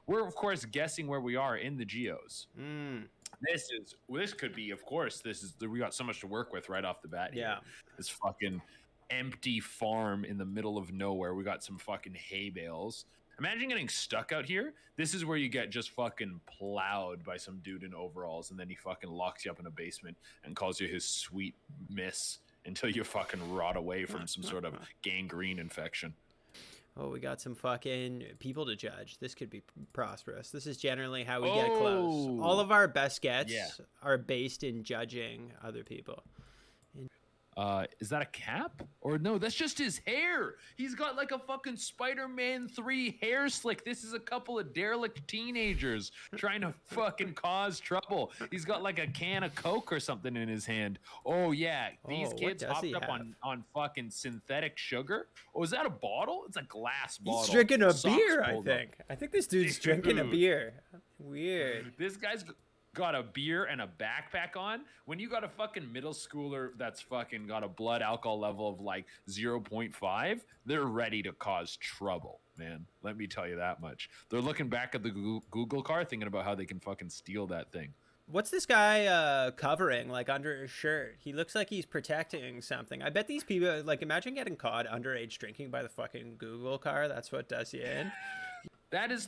we're of course guessing where we are in the geos. Mm. This could be, of course, we got so much to work with right off the bat here. Yeah. This fucking empty farm in the middle of nowhere. We got some fucking hay bales. Imagine getting stuck out here. This is where you get just fucking plowed by some dude in overalls, and then he fucking locks you up in a basement and calls you his sweet miss until you fucking rot away from some sort of gangrene infection. Oh, we got some fucking people to judge. This could be prosperous. This is generally how we get close. All of our best gets are based in judging other people. Is that a cap? Or no, that's just his hair. He's got like a fucking Spider-Man 3 hair slick. This is a couple of derelict teenagers trying to fucking cause trouble. He's got like a can of Coke or something in his hand. Oh yeah, these kids hopped up on fucking synthetic sugar. Oh, is that a bottle? It's a glass bottle. He's drinking a beer, I think. I think this dude's drinking a beer. Weird. This guy's got a beer and a backpack on. When you got a fucking middle schooler that's fucking got a blood alcohol level of like 0.5, they're ready to cause trouble, man. Let me tell you that much. They're looking back at the Google car thinking about how they can fucking steal that thing. What's this guy covering, like, under his shirt? He looks like he's protecting something. I bet these people, like, imagine getting caught underage drinking by the fucking Google car. That's what does you in.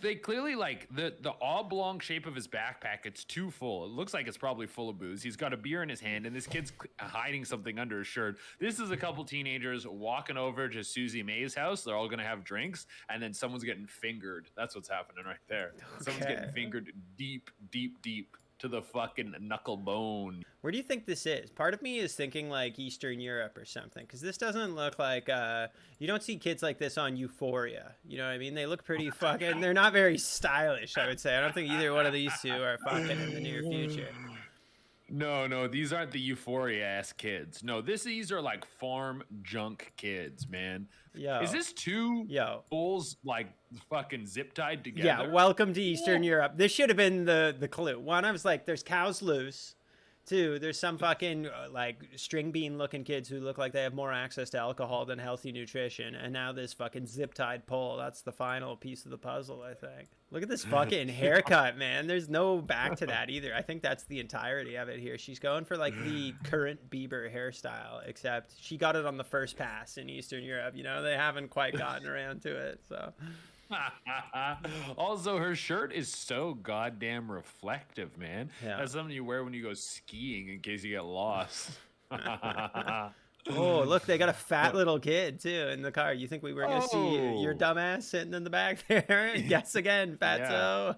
They clearly, like, the oblong shape of his backpack, it's too full. It looks like it's probably full of booze. He's got a beer in his hand, and this kid's hiding something under his shirt. This is a couple teenagers walking over to Susie May's house. They're all going to have drinks, and then someone's getting fingered. That's what's happening right there. Okay. Someone's getting fingered deep, deep, deep to the fucking knuckle bone. Where do you think this is? Part of me is thinking like Eastern Europe or something, because this doesn't look like you don't see kids like this on Euphoria. You know what I mean? They look pretty fucking, they're not very stylish, I would say. I don't think either one of these two are fucking in the near future. No, these aren't the Euphoria-ass kids. No, these are like farm junk kids, man. Yo. Is this two bulls like fucking zip tied together? Yeah, welcome to Eastern Europe. This should have been the clue. One, I was like, there's cows loose. Two, there's some fucking like string bean looking kids who look like they have more access to alcohol than healthy nutrition. And now this fucking zip tied pole. That's the final piece of the puzzle, I think. Look at this fucking haircut, man. There's no back to that either. I think that's the entirety of it here. She's going for like the current Bieber hairstyle, except she got it on the first pass in Eastern Europe. You know, they haven't quite gotten around to it, so. Also, her shirt is so goddamn reflective, man. Yeah. That's something you wear when you go skiing in case you get lost. Oh, look, they got a fat little kid, too, in the car. You think we were going to see your dumbass sitting in the back there? Guess again, fatso.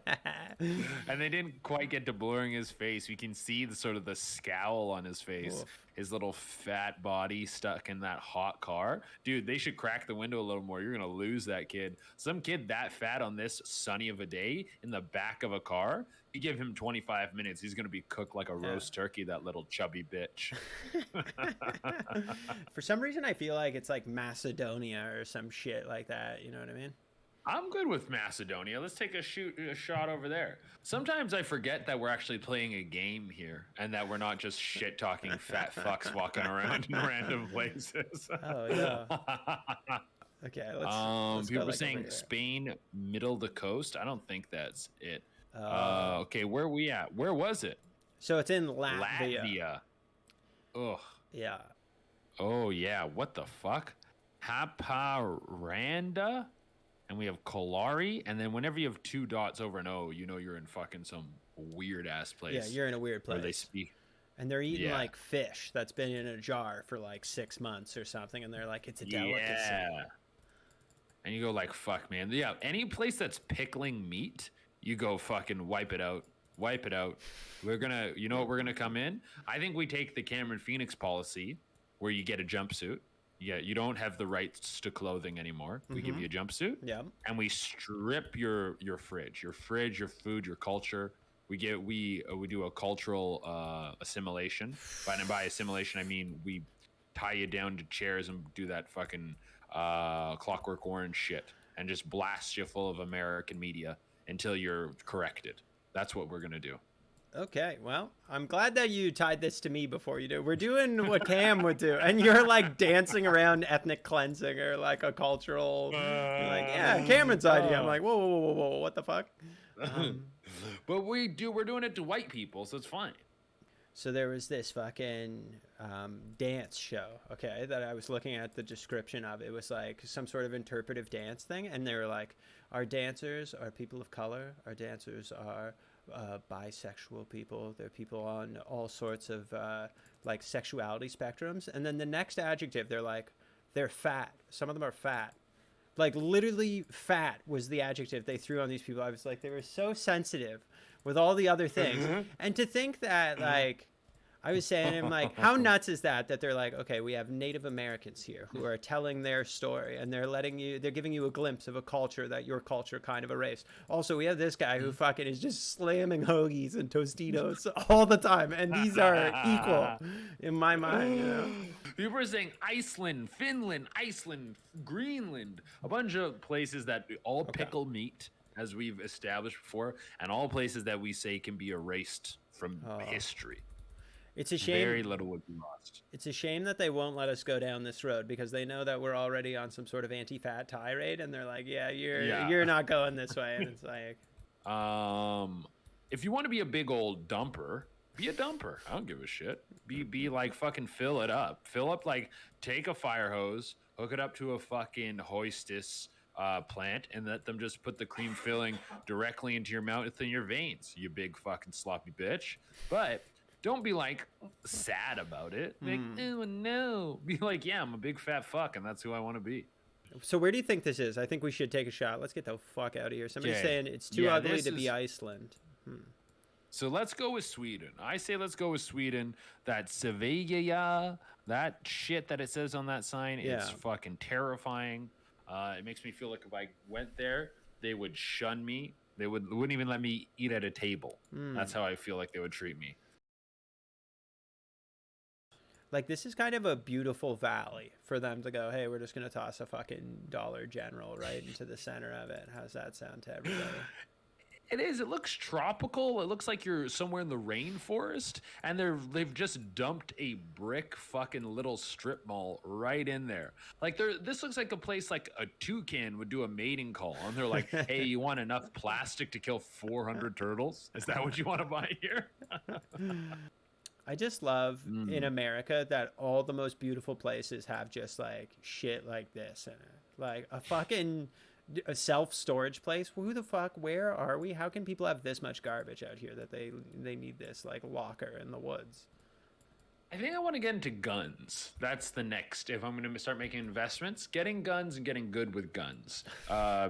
And they didn't quite get to blurring his face. We can see the sort of the scowl on his face. Oof. His little fat body stuck in that hot car. Dude, they should crack the window a little more. You're going to lose that kid. Some kid that fat on this sunny of a day in the back of a car, you give him 25 minutes, he's going to be cooked like a roast turkey, that little chubby bitch. For some reason, I feel like it's like Macedonia or some shit like that. You know what I mean? I'm good with Macedonia. Let's take a shot over there. Sometimes I forget that we're actually playing a game here and that we're not just shit talking fat fucks walking around in random places. Oh yeah. Okay, let's people go, were saying Spain, middle of the coast. I don't think that's it. Okay, where are we at? Where was it? So it's in Latvia. Ugh. Yeah. Oh yeah. What the fuck? Haparanda? And we have Kolari, and then whenever you have two dots over an O, you know you're in fucking some weird ass place. Yeah, you're in a weird place. Where they speak. And they're eating like fish that's been in a jar for like 6 months or something, and they're like, it's a delicacy. Yeah. And you go like, fuck, man. Yeah, any place that's pickling meat, you go fucking wipe it out. Wipe it out. We're gonna, you know what we're gonna come in? I think we take the Cameron Phoenix policy, where you get a jumpsuit. Yeah, you don't have the rights to clothing anymore. We give you a jumpsuit. Yeah. And we strip your fridge, your food, your culture. We do a cultural assimilation. By assimilation, I mean we tie you down to chairs and do that fucking Clockwork Orange shit and just blast you full of American media until you're corrected. That's what we're gonna do. Okay, well, I'm glad that you tied this to me before you do. We're doing what Cam would do, and you're like dancing around ethnic cleansing or like a cultural. You're like, yeah, Cameron's idea. I'm like, whoa, what the fuck? But we're doing it to white people, so it's fine. So there was this fucking dance show, okay, that I was looking at the description of. It was like some sort of interpretive dance thing, and they were like, our dancers are people of color, our dancers are bisexual people, they're people on all sorts of like sexuality spectrums. And then the next adjective, they're like, they're fat. Some of them are fat. Like literally fat was the adjective they threw on these people. I was like, they were so sensitive with all the other things. And to think that, like, I was saying, I'm like, how nuts is that they're like, okay, we have Native Americans here who are telling their story, and they're giving you a glimpse of a culture that your culture kind of erased. Also, we have this guy who fucking is just slamming hoagies and Tostitos all the time, and these are equal in my mind, you know? People are saying Iceland, Finland, Greenland, a bunch of places that all pickle meat, as we've established before, and all places that we say can be erased from history. It's a shame. Very little would be lost. It's a shame that they won't let us go down this road, because they know that we're already on some sort of anti-fat tirade, and they're like, yeah, you're not going this way. And it's like, if you want to be a big old dumper, be a dumper. I don't give a shit. Be like fucking fill it up. Fill up, like, take a fire hose, hook it up to a fucking hostess plant, and let them just put the cream filling directly into your mouth and your veins, you big fucking sloppy bitch. But don't be like sad about it. Like, oh no. Be like, yeah, I'm a big fat fuck, and that's who I want to be. so where do you think this is? I think we should take a shot. Let's get the fuck out of here. Somebody's saying it's too ugly to be Iceland. So let's go with Sweden. I say let's go with Sweden. That Sevilla, that shit that it says on that sign, it's fucking terrifying. It makes me feel like if I went there, they would shun me. They wouldn't even let me eat at a table. That's how I feel like they would treat me. Like, this is kind of a beautiful valley for them to go, hey, we're just going to toss a fucking Dollar General right into the center of it. How's that sound to everybody? It is. It looks tropical. It looks like you're somewhere in the rainforest, and they've just dumped a brick fucking little strip mall right in there. Like, this looks like a place like a toucan would do a mating call, and they're like, "Hey, you want enough plastic to kill 400 turtles? Is that what you want to buy here?" I just love in America that all the most beautiful places have just like shit like this in it. Like a fucking self-storage place. Who the fuck? Where are we? How can people have this much garbage out here that they need this like locker in the woods? I think I want to get into guns. That's the next. If I'm going to start making investments, getting guns and getting good with guns.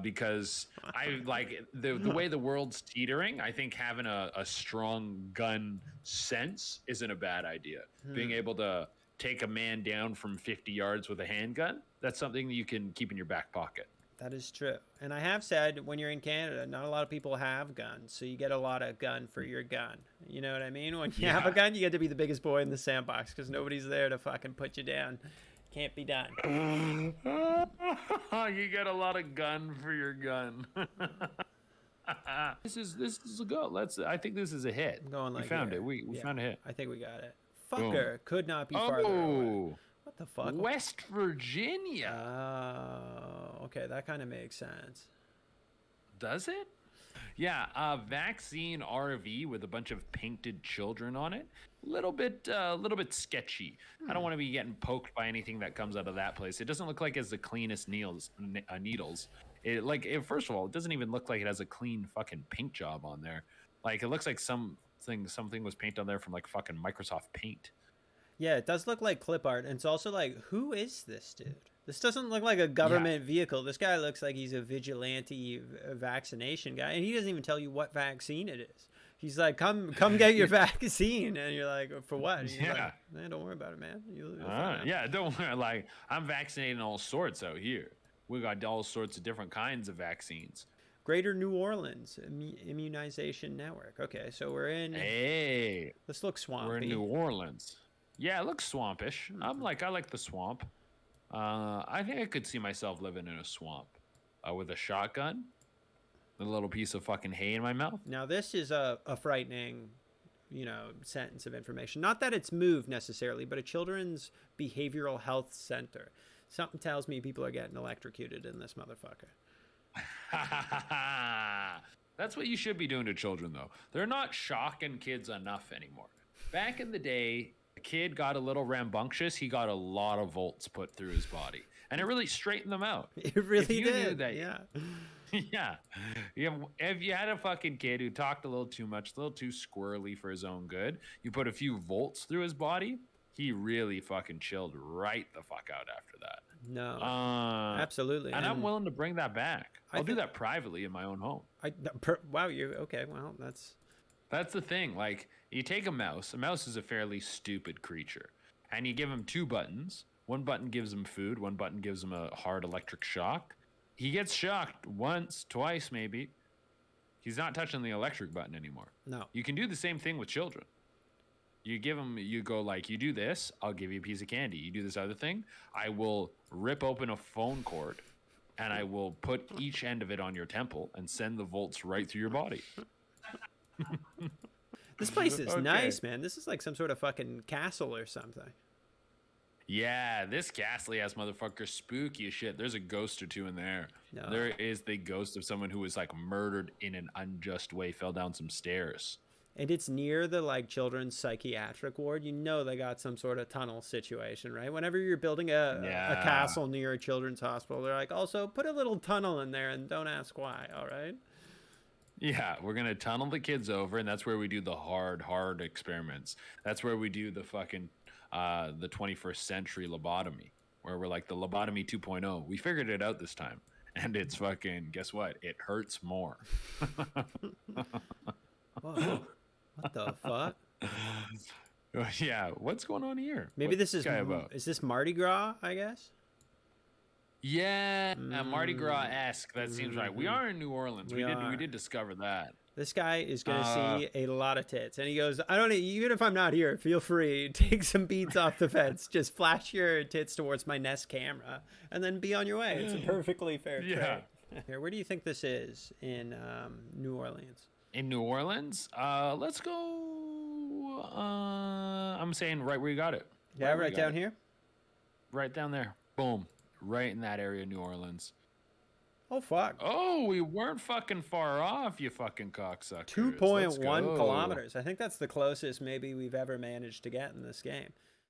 Because I like the way the world's teetering. I think having a strong gun sense isn't a bad idea. Being able to take a man down from 50 yards with a handgun, that's something that you can keep in your back pocket. That is true. And I have said, when you're in Canada, not a lot of people have guns. So you get a lot of gun for your gun. You know what I mean? When you have a gun, you get to be the biggest boy in the sandbox because nobody's there to fucking put you down. Can't be done. You get a lot of gun for your gun. This is a go. I think this is a hit. I'm going like we found it. We found a hit. I think we got it. Fucker could not be farther away. What the fuck? West Virginia. Oh, okay. That kind of makes sense. Does it? Yeah, vaccine RV with a bunch of painted children on it. Little bit sketchy. I don't want to be getting poked by anything that comes out of that place. It doesn't look like it's the cleanest needles. First of all, it doesn't even look like it has a clean fucking paint job on there. Like, it looks like something was painted on there from like fucking Microsoft Paint. Yeah, it does look like clip art, and it's also like, who is this dude? This doesn't look like a government vehicle. This guy looks like he's a vigilante vaccination guy, and he doesn't even tell you what vaccine it is. He's like, come get your vaccine, and you're like, for what? And you're like, man, don't worry about it, man. Don't worry. Like, I'm vaccinating all sorts out here. We got all sorts of different kinds of vaccines. Greater New Orleans Immunization Network. Okay, so we're in. Hey, this looks swampy. We're in New Orleans. Yeah, it looks swampish. I like the swamp. I think I could see myself living in a swamp with a shotgun, a little piece of fucking hay in my mouth. Now, this is a frightening, sentence of information. Not that it's moved necessarily, but a children's behavioral health center. Something tells me people are getting electrocuted in this motherfucker. That's what you should be doing to children, though. They're not shocking kids enough anymore. Back in the day, a kid got a little rambunctious. He got a lot of volts put through his body, and it really straightened them out. It really If you did. knew that, Yeah. yeah. If you had a fucking kid who talked a little too much, a little too squirrely for his own good, you put a few volts through his body, he really fucking chilled right the fuck out after that. No. Absolutely. And I'm willing to bring that back. I'll do think- that privately in my own home. Wow, you okay? Well, That's the thing. Like, you take a mouse. A mouse is a fairly stupid creature, and you give him two buttons. One button gives him food. One button gives him a hard electric shock. He gets shocked once, twice, maybe. He's not touching the electric button anymore. no. You can do the same thing with children. You give them, you go like, you do this, I'll give you a piece of candy. You do this other thing, I will rip open a phone cord, and I will put each end of it on your temple and send the volts right through your body. This place is Okay. nice, man. This is like some sort of fucking castle or something. Yeah, this ghastly ass motherfucker, spooky as shit. There's a ghost or two in there. No. There is the ghost of someone who was like murdered in an unjust way, fell down some stairs. And it's near the like children's psychiatric ward. You know they got some sort of tunnel situation, right? Whenever you're building a Yeah. castle near a children's hospital, they're like, also put a little tunnel in there and don't ask why, all right? Yeah, we're gonna tunnel the kids over, and that's where we do the hard experiments. That's where we do the fucking the 21st century lobotomy, where we're like the lobotomy 2.0. We figured it out this time, and it's fucking, guess what? It hurts more. Whoa. What the fuck? Yeah, what's going on here? Maybe What's this is guy about? is this Mardi Gras, I guess? Yeah, Mardi Gras-esque. That seems right. We are in New Orleans. We We are. did discover that. This guy is going to see a lot of tits. And he goes, I don't even if I'm not here, feel free. Take some beats off the fence. Just flash your tits towards my Nest camera and then be on your way. It's a perfectly fair Yeah. trade. Here, where do you think this is in New Orleans? In New Orleans, let's go. I'm saying right where you got it. Yeah, where you right got down it. here? Right down there. Boom. Right in that area of New Orleans. Oh, fuck. Oh, we weren't fucking far off, you fucking cocksuckers. 2.1 Let's go. kilometers. I think that's the closest maybe we've ever managed to get in this game.